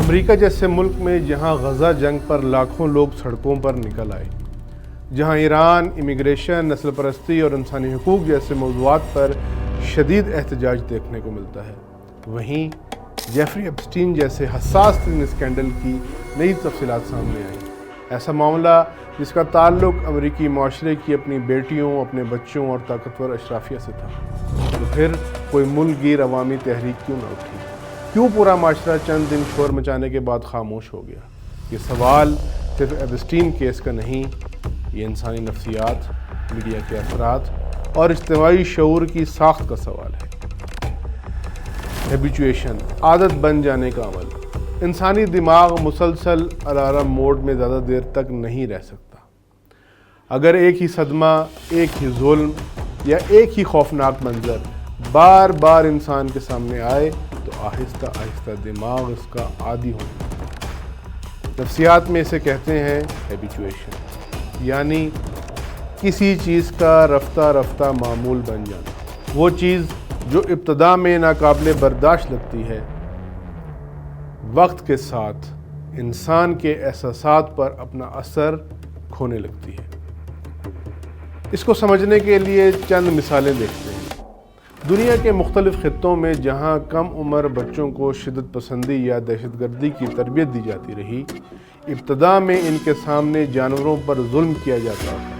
امریکہ جیسے ملک میں جہاں غزہ جنگ پر لاکھوں لوگ سڑکوں پر نکل آئے، جہاں ایران، امیگریشن، نسل پرستی اور انسانی حقوق جیسے موضوعات پر شدید احتجاج دیکھنے کو ملتا ہے، وہیں جیفری ایپسٹین جیسے حساس ترین اسکینڈل کی نئی تفصیلات سامنے آئیں۔ ایسا معاملہ جس کا تعلق امریکی معاشرے کی اپنی بیٹیوں، اپنے بچوں اور طاقتور اشرافیہ سے تھا، تو پھر کوئی ملک گیر عوامی تحریک کیوں نہ اٹھی؟ کیوں پورا معاشرہ چند دن شور مچانے کے بعد خاموش ہو گیا؟ یہ سوال صرف ایپسٹین کیس کا نہیں، یہ انسانی نفسیات، میڈیا کے اثرات اور اجتماعی شعور کی ساخت کا سوال ہے۔ ہیبیچویشن، عادت بن جانے کا عمل۔ انسانی دماغ مسلسل الارم موڈ میں زیادہ دیر تک نہیں رہ سکتا۔ اگر ایک ہی صدمہ، ایک ہی ظلم یا ایک ہی خوفناک منظر بار بار انسان کے سامنے آئے تو آہستہ آہستہ دماغ اس کا عادی ہونے لگتا ہے۔ نفسیات میں اسے کہتے ہیں ہیبیچویشن، یعنی کسی چیز کا رفتہ رفتہ معمول بن جانا۔ وہ چیز جو ابتدا میں ناقابل برداشت لگتی ہے، وقت کے ساتھ انسان کے احساسات پر اپنا اثر کھونے لگتی ہے۔ اس کو سمجھنے کے لیے چند مثالیں دیکھتے ہیں۔ دنیا کے مختلف خطوں میں جہاں کم عمر بچوں کو شدت پسندی یا دہشت گردی کی تربیت دی جاتی رہی، ابتدا میں ان کے سامنے جانوروں پر ظلم کیا جاتا تھا،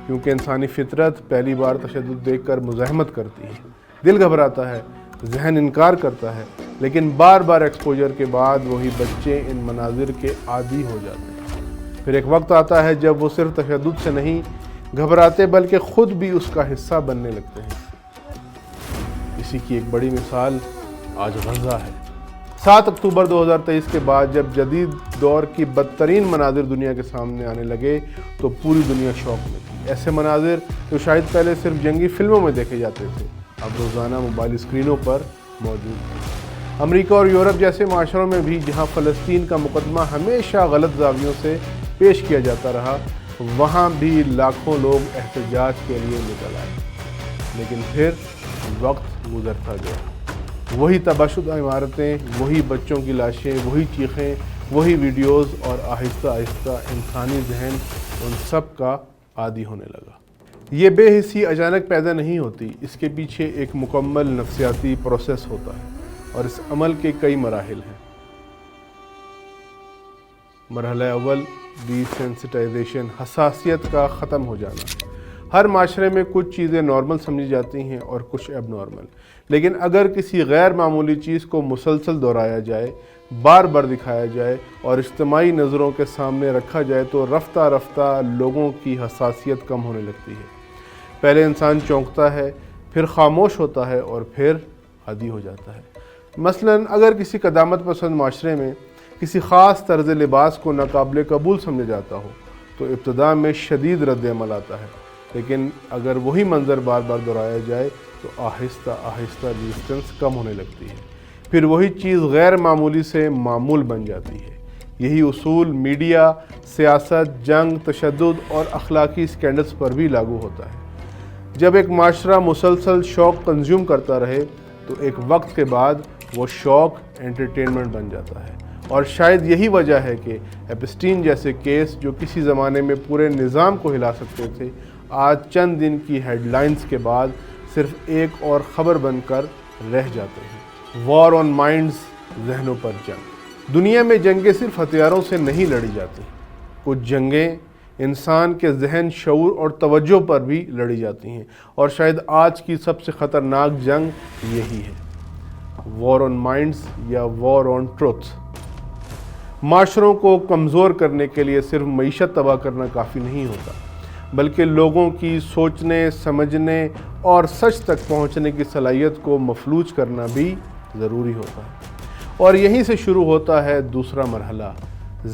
کیونکہ انسانی فطرت پہلی بار تشدد دیکھ کر مزاحمت کرتی ہے، دل گھبراتا ہے، ذہن انکار کرتا ہے، لیکن بار بار ایکسپوجر کے بعد وہی بچے ان مناظر کے عادی ہو جاتے ہیں۔ پھر ایک وقت آتا ہے جب وہ صرف تشدد سے نہیں گھبراتے بلکہ خود بھی اس کا حصہ بننے لگتے ہیں۔ اسی کی ایک بڑی مثال آج غزہ ہے۔ 7 اکتوبر 2023 کے بعد جب جدید دور کی بدترین مناظر دنیا کے سامنے آنے لگے تو پوری دنیا شوق میں تھی۔ ایسے مناظر جو شاید پہلے صرف جنگی فلموں میں دیکھے جاتے تھے، اب روزانہ موبائل اسکرینوں پر موجود ہیں۔ امریکہ اور یورپ جیسے معاشروں میں بھی جہاں فلسطین کا مقدمہ ہمیشہ غلط زاویوں سے پیش کیا جاتا رہا، وہاں بھی لاکھوں لوگ احتجاج کے لیے نکل آئے، لیکن پھر وقت گزرتا گیا۔ وہی تباہ شدہ عمارتیں، وہی بچوں کی لاشیں، وہی چیخیں، وہی ویڈیوز، اور آہستہ آہستہ انسانی ذہن ان سب کا عادی ہونے لگا۔ یہ بے حسی اچانک پیدا نہیں ہوتی، اس کے پیچھے ایک مکمل نفسیاتی پروسیس ہوتا ہے، اور اس عمل کے کئی مراحل ہیں۔ مرحلہ اول، ڈی سینسٹائزیشن، حساسیت کا ختم ہو جانا۔ ہر معاشرے میں کچھ چیزیں نارمل سمجھی جاتی ہیں اور کچھ اب نارمل، لیکن اگر کسی غیر معمولی چیز کو مسلسل دہرایا جائے، بار بار دکھایا جائے اور اجتماعی نظروں کے سامنے رکھا جائے تو رفتہ رفتہ لوگوں کی حساسیت کم ہونے لگتی ہے۔ پہلے انسان چونکتا ہے، پھر خاموش ہوتا ہے اور پھر عادی ہو جاتا ہے۔ مثلاً اگر کسی قدامت پسند معاشرے میں کسی خاص طرز لباس کو ناقابل قبول سمجھا جاتا ہو تو ابتدا میں شدید رد عمل آتا ہے، لیکن اگر وہی منظر بار بار دہرایا جائے تو آہستہ آہستہ ریزسٹنس کم ہونے لگتی ہے، پھر وہی چیز غیر معمولی سے معمول بن جاتی ہے۔ یہی اصول میڈیا، سیاست، جنگ، تشدد اور اخلاقی اسکینڈلز پر بھی لاگو ہوتا ہے۔ جب ایک معاشرہ مسلسل شوق کنزیوم کرتا رہے تو ایک وقت کے بعد وہ شوق انٹرٹینمنٹ بن جاتا ہے، اور شاید یہی وجہ ہے کہ ایپسٹین جیسے کیس جو کسی زمانے میں پورے نظام کو ہلا سکتے تھے، آج چند دن کی ہیڈ لائنز کے بعد صرف ایک اور خبر بن کر رہ جاتے ہیں۔ وار آن مائنڈز، ذہنوں پر جنگ۔ دنیا میں جنگیں صرف ہتھیاروں سے نہیں لڑی جاتی، کچھ جنگیں انسان کے ذہن، شعور اور توجہ پر بھی لڑی جاتی ہیں، اور شاید آج کی سب سے خطرناک جنگ یہی ہے، وار آن مائنڈز یا وار آن ٹروتھ۔ معاشروں کو کمزور کرنے کے لیے صرف معیشت تباہ کرنا کافی نہیں ہوتا، بلکہ لوگوں کی سوچنے، سمجھنے اور سچ تک پہنچنے کی صلاحیت کو مفلوج کرنا بھی ضروری ہوتا ہے۔ اور یہیں سے شروع ہوتا ہے دوسرا مرحلہ،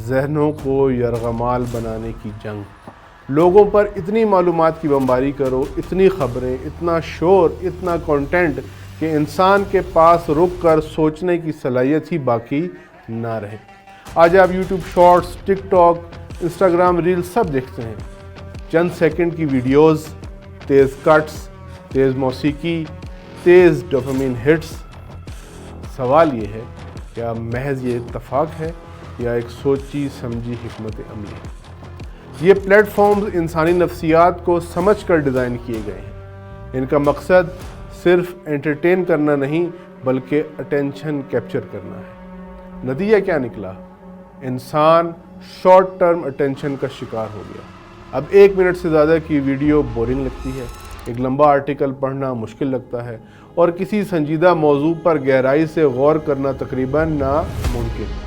ذہنوں کو یرغمال بنانے کی جنگ۔ لوگوں پر اتنی معلومات کی بمباری کرو، اتنی خبریں، اتنا شور، اتنا کنٹینٹ کہ انسان کے پاس رک کر سوچنے کی صلاحیت ہی باقی نہ رہے۔ آج آپ یوٹیوب شارٹس، ٹک ٹاک، انسٹاگرام ریل سب دیکھتے ہیں۔ چند سیکنڈ کی ویڈیوز، تیز کٹس، تیز موسیقی، تیز ڈوپامین ہٹس۔ سوال یہ ہے کیا محض یہ اتفاق ہے یا ایک سوچی سمجھی حکمت عملی ہے؟ یہ پلیٹ فارمز انسانی نفسیات کو سمجھ کر ڈیزائن کیے گئے ہیں۔ ان کا مقصد صرف انٹرٹین کرنا نہیں بلکہ اٹینشن کیپچر کرنا ہے۔ نتیجہ کیا نکلا؟ انسان شارٹ ٹرم اٹینشن کا شکار ہو گیا۔ اب 1 منٹ سے زیادہ کی ویڈیو بورنگ لگتی ہے، ایک لمبا آرٹیکل پڑھنا مشکل لگتا ہے، اور کسی سنجیدہ موضوع پر گہرائی سے غور کرنا تقریباً ناممکن۔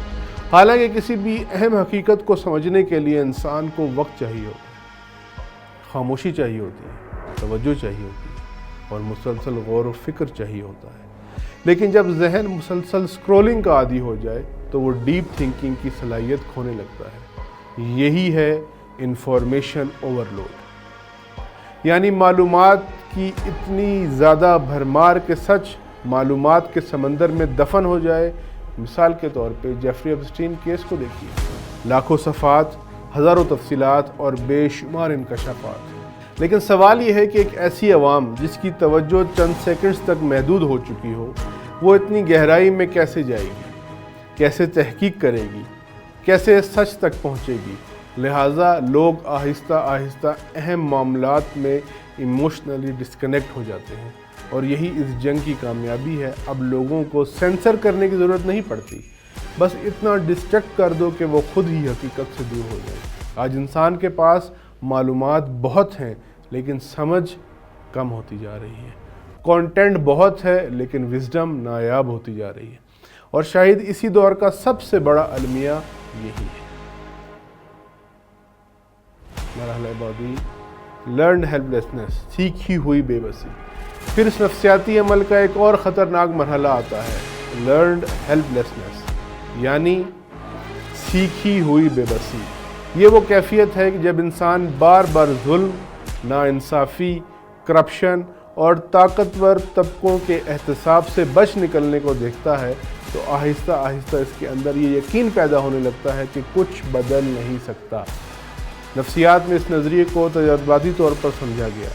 حالانکہ کسی بھی اہم حقیقت کو سمجھنے کے لیے انسان کو وقت چاہیے ہوتا ہے، خاموشی چاہیے ہوتی ہے، توجہ چاہیے ہوتی ہے، اور مسلسل غور و فکر چاہیے ہوتا ہے۔ لیکن جب ذہن مسلسل سکرولنگ کا عادی ہو جائے تو وہ ڈیپ تھنکنگ کی صلاحیت کھونے لگتا ہے۔ یہی ہے انفارمیشن اوورلوڈ، یعنی معلومات کی اتنی زیادہ بھرمار کہ سچ معلومات کے سمندر میں دفن ہو جائے۔ مثال کے طور پہ جیفری ایپسٹین کیس کو دیکھیے، لاکھوں صفحات، ہزاروں تفصیلات اور بے شمار انکشافات۔ لیکن سوال یہ ہے کہ ایک ایسی عوام جس کی توجہ چند سیکنڈز تک محدود ہو چکی ہو، وہ اتنی گہرائی میں کیسے جائے گی، کیسے تحقیق کرے گی، کیسے سچ تک پہنچے گی؟ لہٰذا لوگ آہستہ آہستہ اہم معاملات میں ایموشنلی ڈسکنیکٹ ہو جاتے ہیں، اور یہی اس جنگ کی کامیابی ہے۔ اب لوگوں کو سینسر کرنے کی ضرورت نہیں پڑتی، بس اتنا ڈسٹریکٹ کر دو کہ وہ خود ہی حقیقت سے دور ہو جائے۔ آج انسان کے پاس معلومات بہت ہیں لیکن سمجھ کم ہوتی جا رہی ہے، کانٹینٹ بہت ہے لیکن وزڈم نایاب ہوتی جا رہی ہے، اور شاید اسی دور کا سب سے بڑا المیہ یہی ہے۔ مرحلہ بعدی لرنڈ ہیلپ لیسنس، سیکھی ہوئی بے بسی۔ پھر اس نفسیاتی عمل کا ایک اور خطرناک مرحلہ آتا ہے، لرنڈ ہیلپ لیسنس، یعنی سیکھی ہوئی بے بسی۔ یہ وہ کیفیت ہے کہ جب انسان بار بار ظلم، ناانصافی، کرپشن اور طاقتور طبقوں کے احتساب سے بچ نکلنے کو دیکھتا ہے تو آہستہ آہستہ اس کے اندر یہ یقین پیدا ہونے لگتا ہے کہ کچھ بدل نہیں سکتا۔ نفسیات میں اس نظریے کو تجرباتی طور پر سمجھا گیا،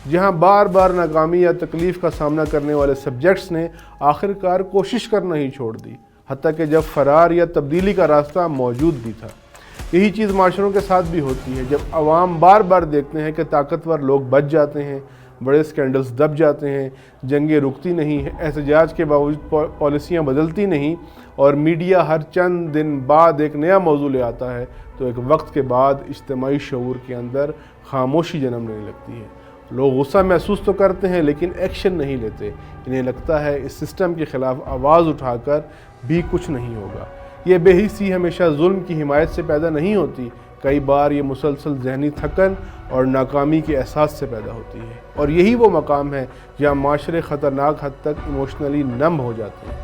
جہاں بار بار ناکامی یا تکلیف کا سامنا کرنے والے سبجیکٹس نے آخرکار کوشش کرنا ہی چھوڑ دی، حتیٰ کہ جب فرار یا تبدیلی کا راستہ موجود بھی تھا۔ یہی چیز معاشروں کے ساتھ بھی ہوتی ہے۔ جب عوام بار بار دیکھتے ہیں کہ طاقتور لوگ بچ جاتے ہیں، بڑے سکینڈلز دب جاتے ہیں، جنگیں رکتی نہیں، احتجاج کے باوجود پالیسیاں بدلتی نہیں، اور میڈیا ہر چند دن بعد ایک نیا موضوع لے آتا ہے، تو ایک وقت کے بعد اجتماعی شعور کے اندر خاموشی جنم لینے لگتی ہے۔ لوگ غصہ محسوس تو کرتے ہیں لیکن ایکشن نہیں لیتے۔ انہیں لگتا ہے اس سسٹم کے خلاف آواز اٹھا کر بھی کچھ نہیں ہوگا۔ یہ بے حسی ہمیشہ ظلم کی حمایت سے پیدا نہیں ہوتی، کئی بار یہ مسلسل ذہنی تھکن اور ناکامی کے احساس سے پیدا ہوتی ہے، اور یہی وہ مقام ہے جہاں معاشرے خطرناک حد تک ایموشنلی نم ہو جاتے ہیں۔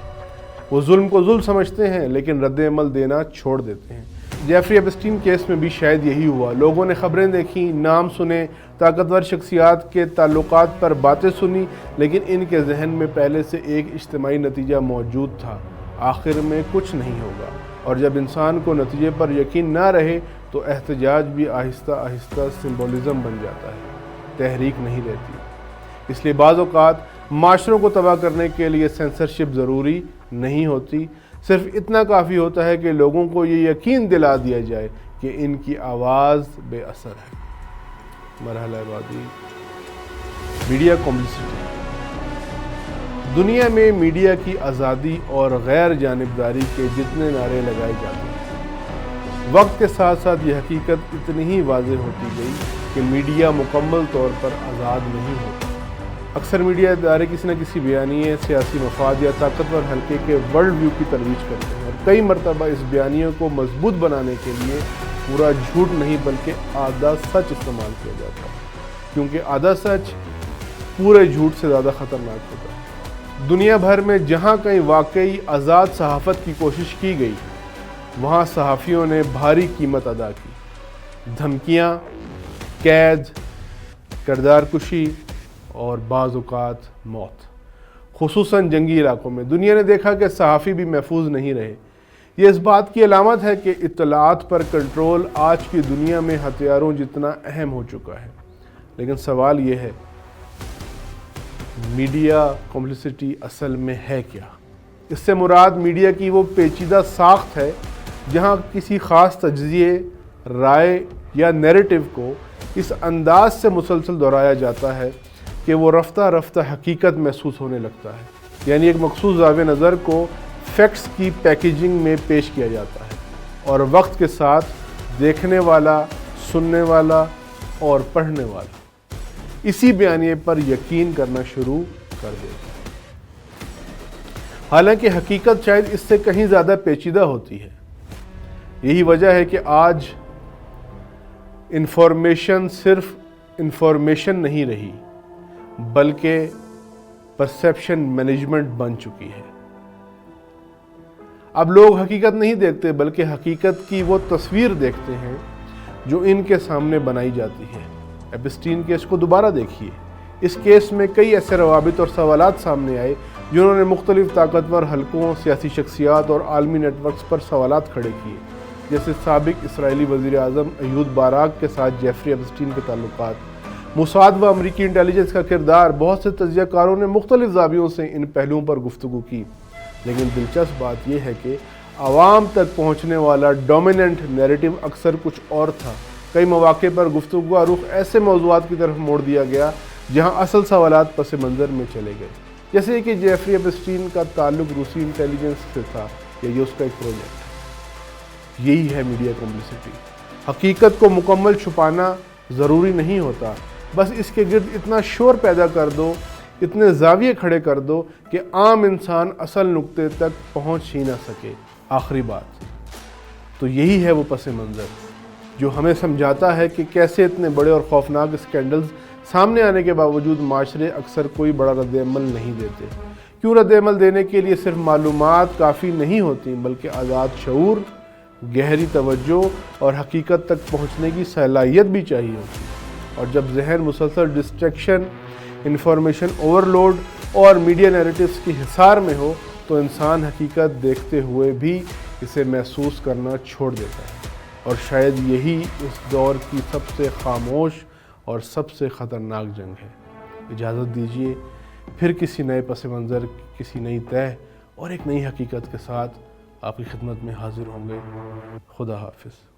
وہ ظلم کو ظلم سمجھتے ہیں لیکن رد عمل دینا چھوڑ دیتے ہیں۔ جیفری ایپسٹین کیس میں بھی شاید یہی ہوا۔ لوگوں نے خبریں دیکھیں، نام سنے، طاقتور شخصیات کے تعلقات پر باتیں سنی، لیکن ان کے ذہن میں پہلے سے ایک اجتماعی نتیجہ موجود تھا، آخر میں کچھ نہیں ہوگا۔ اور جب انسان کو نتیجے پر یقین نہ رہے تو احتجاج بھی آہستہ آہستہ سمبولزم بن جاتا ہے، تحریک نہیں رہتی۔ اس لیے بعض اوقات معاشروں کو تباہ کرنے کے لیے سینسرشپ ضروری نہیں ہوتی، صرف اتنا کافی ہوتا ہے کہ لوگوں کو یہ یقین دلا دیا جائے کہ ان کی آواز بے اثر ہے۔ مرحلہ بعدی میڈیا کمپلیسٹی۔ دنیا میں میڈیا کی آزادی اور غیر جانبداری کے جتنے نعرے لگائے جاتے ہیں، وقت کے ساتھ ساتھ یہ حقیقت اتنی ہی واضح ہوتی گئی کہ میڈیا مکمل طور پر آزاد نہیں ہوتا۔ اکثر میڈیا ادارے کسی نہ کسی بیانیے، سیاسی مفاد یا طاقتور حلقے کے ورلڈ ویو کی ترویج کرتے ہیں، اور کئی مرتبہ اس بیانیے کو مضبوط بنانے کے لیے پورا جھوٹ نہیں بلکہ آدھا سچ استعمال کیا جاتا ہے، کیونکہ آدھا سچ پورے جھوٹ سے زیادہ خطرناک ہوتا ہے۔ دنیا بھر میں جہاں کہیں واقعی آزاد صحافت کی کوشش کی گئی، وہاں صحافیوں نے بھاری قیمت ادا کی۔ دھمکیاں، قید، کردار کشی اور بعض اوقات موت، خصوصاً جنگی علاقوں میں۔ دنیا نے دیکھا کہ صحافی بھی محفوظ نہیں رہے۔ یہ اس بات کی علامت ہے کہ اطلاعات پر کنٹرول آج کی دنیا میں ہتھیاروں جتنا اہم ہو چکا ہے۔ لیکن سوال یہ ہے، میڈیا کمپلیسٹی اصل میں ہے کیا؟ اس سے مراد میڈیا کی وہ پیچیدہ ساخت ہے جہاں کسی خاص تجزیے، رائے یا نیریٹو کو اس انداز سے مسلسل دہرایا جاتا ہے کہ وہ رفتہ رفتہ حقیقت محسوس ہونے لگتا ہے، یعنی ایک مخصوص زاویہ نظر کو فیکٹس کی پیکیجنگ میں پیش کیا جاتا ہے اور وقت کے ساتھ دیکھنے والا، سننے والا اور پڑھنے والا اسی بیانیے پر یقین کرنا شروع کر دیتا ہے۔ حالانکہ حقیقت شاید اس سے کہیں زیادہ پیچیدہ ہوتی ہے۔ یہی وجہ ہے کہ آج انفارمیشن صرف انفارمیشن نہیں رہی بلکہ پرسیپشن مینجمنٹ بن چکی ہے۔ اب لوگ حقیقت نہیں دیکھتے بلکہ حقیقت کی وہ تصویر دیکھتے ہیں جو ان کے سامنے بنائی جاتی ہے۔ ایپسٹین کیس کو دوبارہ دیکھیے۔ اس کیس میں کئی ایسے روابط اور سوالات سامنے آئے جنہوں نے مختلف طاقتور حلقوں، سیاسی شخصیات اور عالمی نیٹ ورکس پر سوالات کھڑے کیے، جیسے سابق اسرائیلی وزیر اعظم ایہود باراک کے ساتھ جیفری ایپسٹین کے تعلقات، موساد و امریکی انٹیلیجنس کا کردار۔ بہت سے تجزیہ کاروں نے مختلف زاویوں سے ان پہلوؤں پر گفتگو کی، لیکن دلچسپ بات یہ ہے کہ عوام تک پہنچنے والا ڈومیننٹ نیریٹو اکثر کچھ اور تھا۔ کئی مواقع پر گفتگو کا رخ ایسے موضوعات کی طرف موڑ دیا گیا جہاں اصل سوالات پس منظر میں چلے گئے، جیسے کہ جیفری ایپسٹین کا تعلق روسی انٹیلیجنس سے تھا یا یہ اس کا ایک پروجیکٹ۔ یہی ہے میڈیا کمپلیسٹی۔ حقیقت کو مکمل چھپانا ضروری نہیں ہوتا، بس اس کے گرد اتنا شور پیدا کر دو، اتنے زاویے کھڑے کر دو کہ عام انسان اصل نقطے تک پہنچ ہی نہ سکے۔ آخری بات تو یہی ہے وہ پس منظر جو ہمیں سمجھاتا ہے کہ کیسے اتنے بڑے اور خوفناک اسکینڈلز سامنے آنے کے باوجود معاشرے اکثر کوئی بڑا رد عمل نہیں دیتے۔ کیوں رد عمل دینے کے لیے صرف معلومات کافی نہیں ہوتی بلکہ آزاد شعور، گہری توجہ اور حقیقت تک پہنچنے کی صلاحیت بھی چاہیے ہوتی ہے۔ اور جب ذہن مسلسل ڈسٹریکشن، انفارمیشن اوورلوڈ اور میڈیا نیریٹوز کی حصار میں ہو تو انسان حقیقت دیکھتے ہوئے بھی اسے محسوس کرنا چھوڑ دیتا ہے، اور شاید یہی اس دور کی سب سے خاموش اور سب سے خطرناک جنگ ہے۔ اجازت دیجیے پھر کسی نئے پس منظر، کسی نئی طے اور ایک نئی حقیقت کے ساتھ آپ کی خدمت میں حاضر ہوں گے۔ خدا حافظ۔